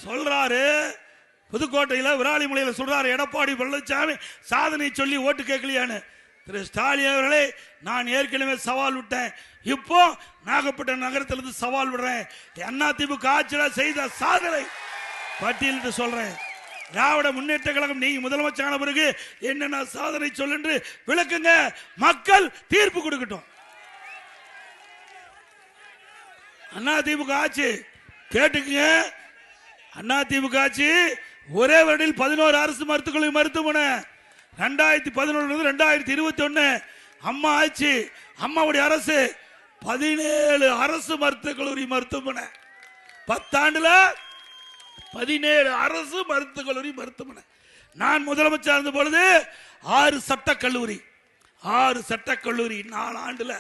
சொல்றாரு. புதுக்கோட்டையில் விராலிமலையில் சொல்றாரு, எடப்பாடி பழனிசாமி சாதனை சொல்லி ஓட்டு கேட்கலையான்னு. திரு ஸ்டாலின் அவர்களே, நான் ஏற்கனவே சவால் விட்டேன், இப்போ நாகப்பட்டினம் நகரத்திலிருந்து சவால் விடுறேன். அதிமுக ஆட்சியில் செய்த சாதனை பட்டியலிட்டு சொல்றேன். திராவிட முன்னேற்ற கழகம் நீங்க முதலமைச்சரான பிறகு என்னென்ன சாதனை சொல்லு விளக்குங்க, மக்கள் தீர்ப்பு கொடுக்கட்டும். அதிமுக ஆட்சி கேட்டுக்குங்க. அதிமுக ஆட்சி ஒரே வருடம் 11 அரசு மருத்துவமனை மருத்துவமனை 2011 2021 அம்மா ஆட்சி, அம்மாவுடைய அரசு 17 அரசு மருத்துவக் கல்லூரி மருத்துவமனை, 10 ஆண்டுல 17 அரசு மருத்துவக் கல்லூரி மருத்துவமனை. நான் முதலமைச்சர் இருந்த பொழுது 6 சட்டக்கல்லூரி 4 ஆண்டுல.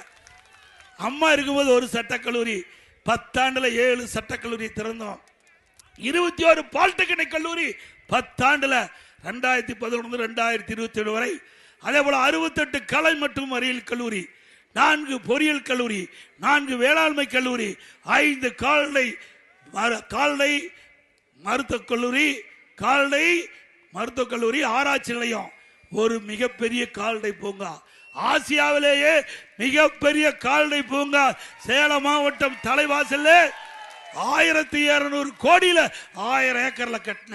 அம்மா இருக்கும்போது 1 சட்டக்கல்லூரி, 10 ஆண்டுல 7 சட்டக்கல்லூரி திறந்தோம். 21 பாலிடெக்னிக் கல்லூரி 10 ஆண்டுல 2011 2027 வரை. அதே போல 68 கலை மற்றும் அறிவியல் கல்லூரி, 4 பொறியியல் கல்லூரி, 4 வேளாண்மை கல்லூரி, 5 கால்நடை மருத்துவக் கல்லூரி, கால்நடை மருத்துவக் கல்லூரி, ஆராய்ச்சி நிலையம், ஒரு மிகப்பெரிய கால்நடை பூங்கா, ஆசியாவிலேயே மிகப்பெரிய கால்நடை பூங்கா சேலம் மாவட்டம் தலைவாசல்ல 1200 கோடியில 1000 ஏக்கர்ல கட்டினேன்.